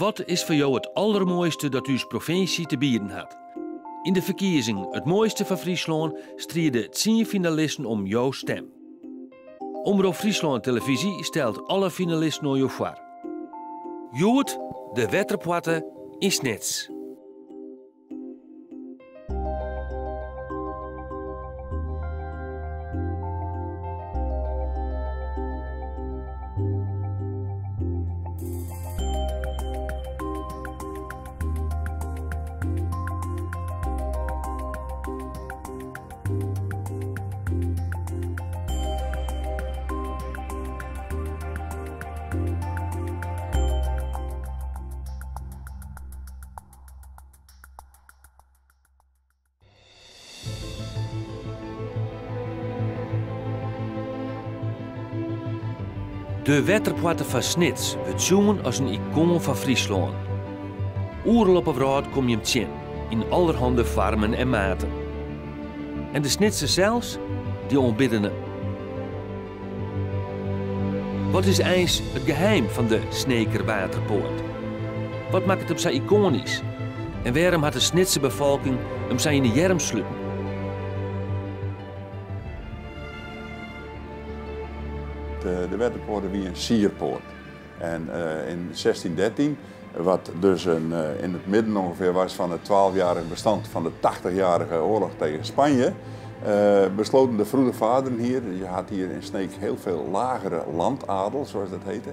Wat is voor jou het allermooiste dat uw provincie te bieden had? In de verkiezing Het Mooiste van Friesland strijden 10 finalisten om jouw stem. Omroep Friesland Televisie stelt alle finalisten naar jou voor. Joet, de wetterpotten in Snits. De wetterpotten van Snits wordt zongen als een icoon van Friesland. Oerl op afraad kom je hem zien, in allerhande vormen en maten. En de Snitsen zelfs, die ontbidden hem. Wat is eens het geheim van de Sneekerwaterpoort? Wat maakt het hem zo iconisch? En waarom had de Snitse bevolking hem zo in de jerm sluiten? De wetterpoort wie een sierpoort. En in 1613, wat dus in het midden ongeveer was van het 12-jarige bestand van de 80-jarige oorlog tegen Spanje, besloten de vroede vaderen hier, je had hier in Sneek heel veel lagere landadel, zoals dat heette.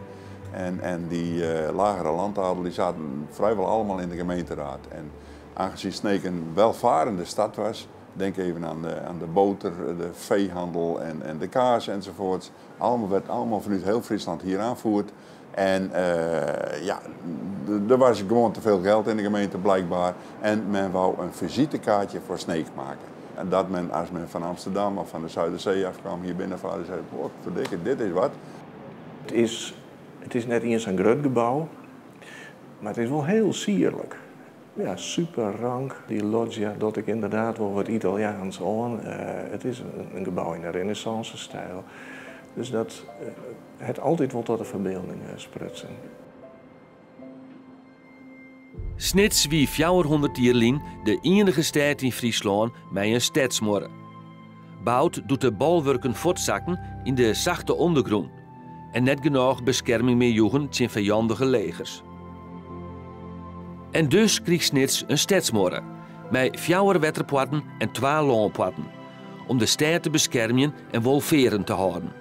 En die lagere landadel die zaten vrijwel allemaal in de gemeenteraad. En aangezien Sneek een welvarende stad was, denk even aan de boter, de veehandel en de kaas enzovoorts. Werd allemaal vanuit heel Friesland hier aangevoerd. En ja, er was gewoon te veel geld in de gemeente blijkbaar. En men wou een visitekaartje voor Sneek maken. En dat men, als men van Amsterdam of van de Zuiderzee afkwam, hier binnenvaren, zei: "Wat verdikke, dit is wat." Het is net eens een groot gebouw, maar het is wel heel sierlijk. Ja, super rank. Die loggia doet ik inderdaad wel wat Italiaans aan. Het is een gebouw in de Renaissance-stijl. Dus dat het altijd wel tot de verbeelding sprutsen. Snits wie 400 jaar lang de enige stad in Friesland met een stadsmorren. Bout doet de bolwerken voortzakken in de zachte ondergrond. En net genoeg bescherming meer joegen tegen vijandige legers. En dus kreeg Snits een stadsmorren, met 4 wetterpotten en 2 landpotten, om de stad te beschermen en welvarend te houden.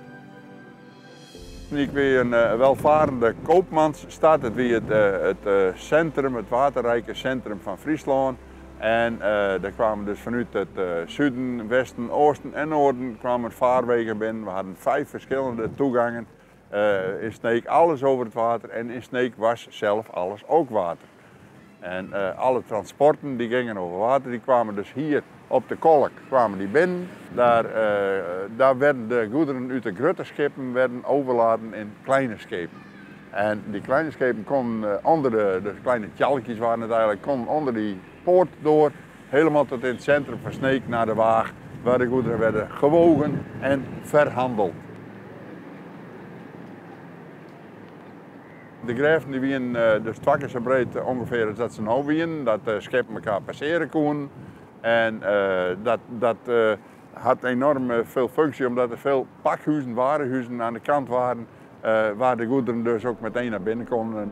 Ik weer een welvarende koopmansstad. Het weer het centrum, het waterrijke centrum van Friesland. En daar kwamen dus vanuit het zuiden, westen, oosten en noorden kwamen vaarwegen binnen. We hadden 5 verschillende toegangen. In Sneek alles over het water en in Sneek was zelf alles ook water. En alle transporten die gingen over water, die kwamen dus hier op de kolk kwamen die binnen. Daar werden de goederen uit de grote schepen werden overladen in kleine schepen. En die kleine schepen konden onder de kleine tjalkjes waren het eigenlijk, konden onder die poort door, helemaal tot in het centrum van Sneek naar de Waag, waar de goederen werden gewogen en verhandeld. De grijven die wien dus 2 keer zo breed ongeveer als dat ze nou wien, dat schepen elkaar passeren konden. En dat had enorm veel functie, omdat er veel pakhuizen, warenhuizen aan de kant waren, waar de goederen dus ook meteen naar binnen konden.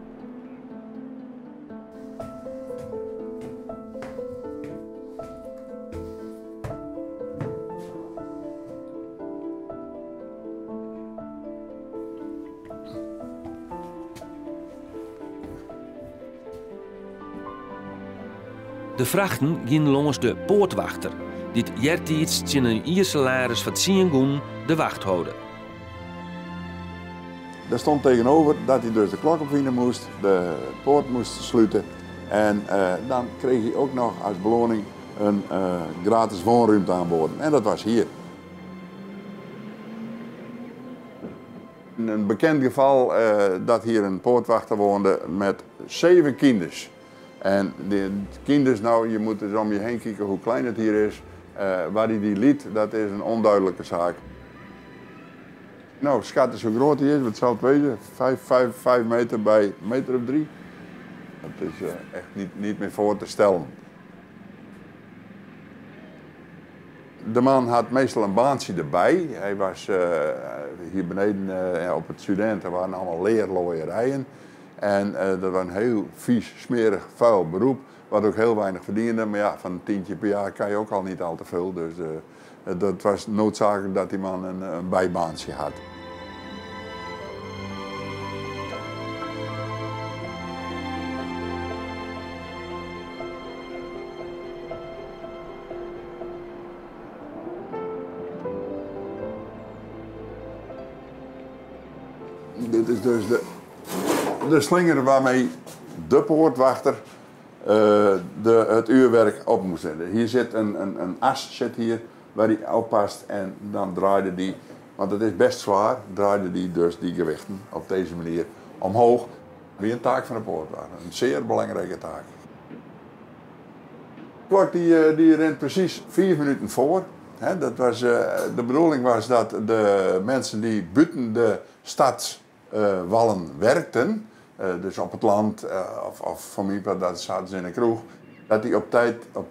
De vrachten gingen langs de poortwachter, die het jertijds tegen een iersalaris van 10 goen de wacht houden. Daar stond tegenover dat hij dus de klok opwinden moest, de poort moest sluiten en dan kreeg hij ook nog als beloning een gratis woonruimte aanboden. En dat was hier. In een bekend geval dat hier een poortwachter woonde met 7 kinders. En de kinders, nou, je moet dus om je heen kijken hoe klein het hier is. Waar hij die liet, dat is een onduidelijke zaak. Nou, schat is zo groot hij is, wat zal het wezen? 5 meter bij 1 meter of 3. Het is echt niet meer voor te stellen. De man had meestal een baantje erbij. Hij was hier beneden op het studenten waren allemaal leerlooierijen. En dat was een heel vies, smerig, vuil beroep. Wat ook heel weinig verdiende. Maar ja, van een tientje per jaar kan je ook al niet al te veel. Dus dat was noodzakelijk dat die man een bijbaantje had. Dit is dus de slinger waarmee de poortwachter het uurwerk op moest zetten. Hier zit een as hier, waar hij oppast en dan draaide die, want het is best zwaar, draaide die dus die gewichten op deze manier omhoog. Weer een taak van de poortwachter, een zeer belangrijke taak. De klok die rent precies 4 minuten voor. Dat was, de bedoeling was dat de mensen die buiten de stadswallen werkten, dus op het land of voor mij dat zaten ze in een kroeg, dat die op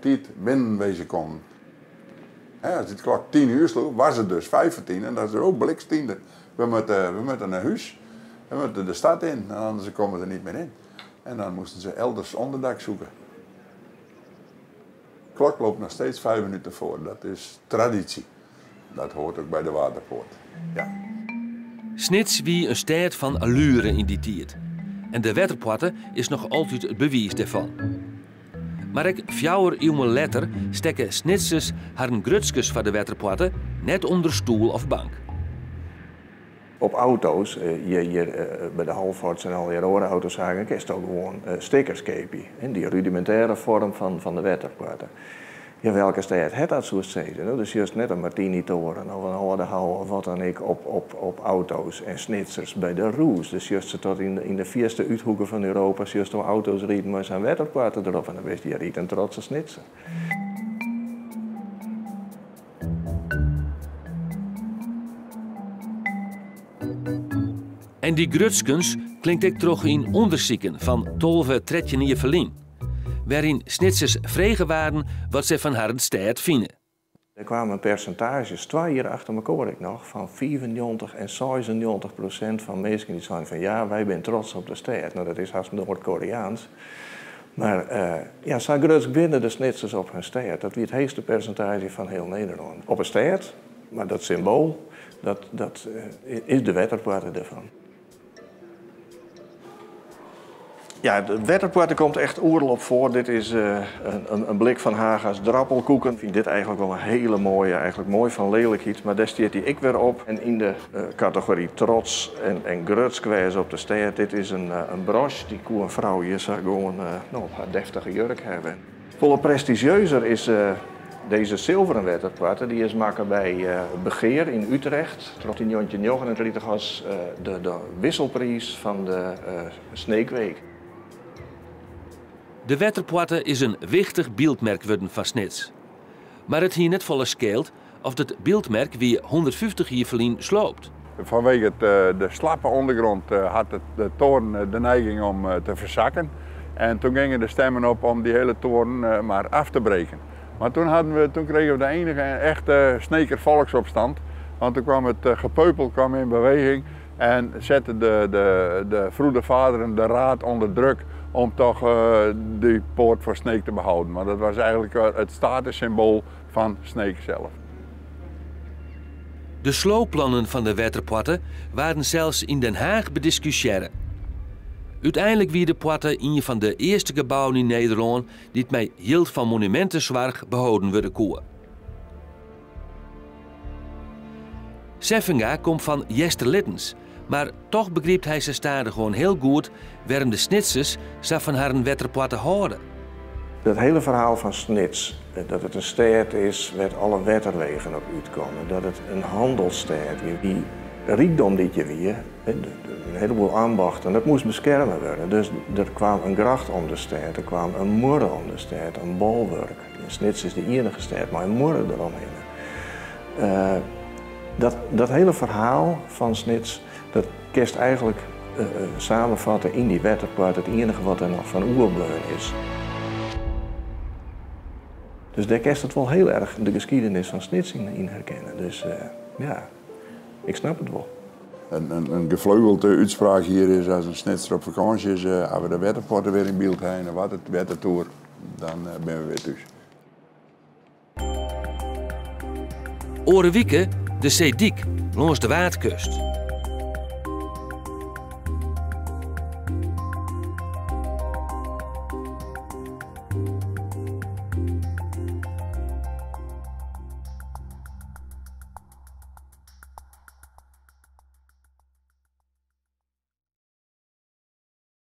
tijd binnenwezen konden. Als die klok 10 uur sloeg, was het dus 5 voor 10 en dat is ook blikstiende. We moeten naar huis, we moeten de stad in, en anders komen ze er niet meer in. En dan moesten ze elders onderdak zoeken. De klok loopt nog steeds 5 minuten voor, dat is traditie. Dat hoort ook bij de Waterpoort. Ja. Snits wie een stad van allure in die tijd. En de Waterpoort is nog altijd het bewijs daarvan. Maar ik 4 eeuwen later stekken Snitsers haar grutskes van de Waterpoort net onder stoel of bank. Op auto's, bij de Halfords en al die rode autozaken, is het ook gewoon stickerskepie. Die rudimentaire vorm van de Waterpoort. Ja, welke stad heeft dat soort steden? Dus juist net een Martini-toren of een Oudehouw of wat dan ik op auto's en snitsers bij de Roes. Dus juist tot in de vierste uithoeken van Europa, juist om auto's rieden maar zijn Waterpoorten erop en dan wist je riet een trotse snitser. En die grutskens klinkt ik terug in onderzoeken van Tolve Tretjenier Verlien, waarin snitsers vregen waren wat ze van haar stad vinden. Er kwamen percentages 2 jaar achter elkaar ik nog van 95 en 96% van mensen die zeiden van ja, wij zijn trots op de stad. Nou, dat is haast Noord-Koreaans. Maar ja, zo grutsk binnen de snitsers op hun stad. Dat wie het hoogste percentage van heel Nederland. Op een stad, maar dat symbool, dat is de Waterpoort ervan. Ja, de Waterpoort komt echt oerl op voor. Dit is een blik van Haga's drappelkoeken. Ik vind dit eigenlijk wel een hele mooie, eigenlijk mooi van lelijkheid. Maar daar staat die ik weer op. En in de categorie trots en grutskwijs op de stad. Dit is een broche die een vrouw hier zou gewoon op haar deftige jurk hebben. Volle prestigieuzer is deze zilveren Waterpoort. Die is maken bij Begeer in Utrecht. Tot in 1939 was de wisselprijs van de Sneekweek. De Waterpoort is een wichtig beeldmerk worden van Snits. Maar het hier net volle scheelt of het beeldmerk weer 150 jaar verlien sloopt. Vanwege de slappe ondergrond had de toren de neiging om te verzakken. En toen gingen de stemmen op om die hele toren maar af te breken. Maar toen kregen we de enige echte Sneeker volksopstand. Want toen kwam het gepeupel in beweging en zette de vroede vaderen de raad onder druk om toch die poort voor Sneek te behouden. Maar dat was eigenlijk het statussymbool van Sneek zelf. De sloopplannen van de Waterpoort waren zelfs in Den Haag bediscussiëren. Uiteindelijk wie de poort een van de eerste gebouwen in Nederland die met hield van monumentenzorg behouden worden koe. Seffinga komt van Jester Littens, maar toch begreep hij zijn stade gewoon heel goed waarom de snitsers zich van haar Waterpoort houden. Dat hele verhaal van Snits, dat het een stad is waar alle waterwegen op uitkomen, dat het een handelsstad is, die rijkdom dit je weer, een heleboel ambachten, dat moest beschermd worden. Dus er kwam een gracht om de stad, er kwam een moer om de stad, een bolwerk. Snits is de enige stad, maar een moer eromheen. Dat hele verhaal van Snits, dat kist eigenlijk samenvatten in die wetterpoort het enige wat er nog van oerbleun is. Dus daar kerst het wel heel erg de geschiedenis van Snitsin in herkennen. Dus ja, ik snap het wel. Een gevleugelde uitspraak hier is als een snitser op vakantie is, als we de wetterpoort weer in beeld hebben en wat het wettertoer, dan ben we weer thuis. Orenwieke, de Zeediek, langs de Waardkust.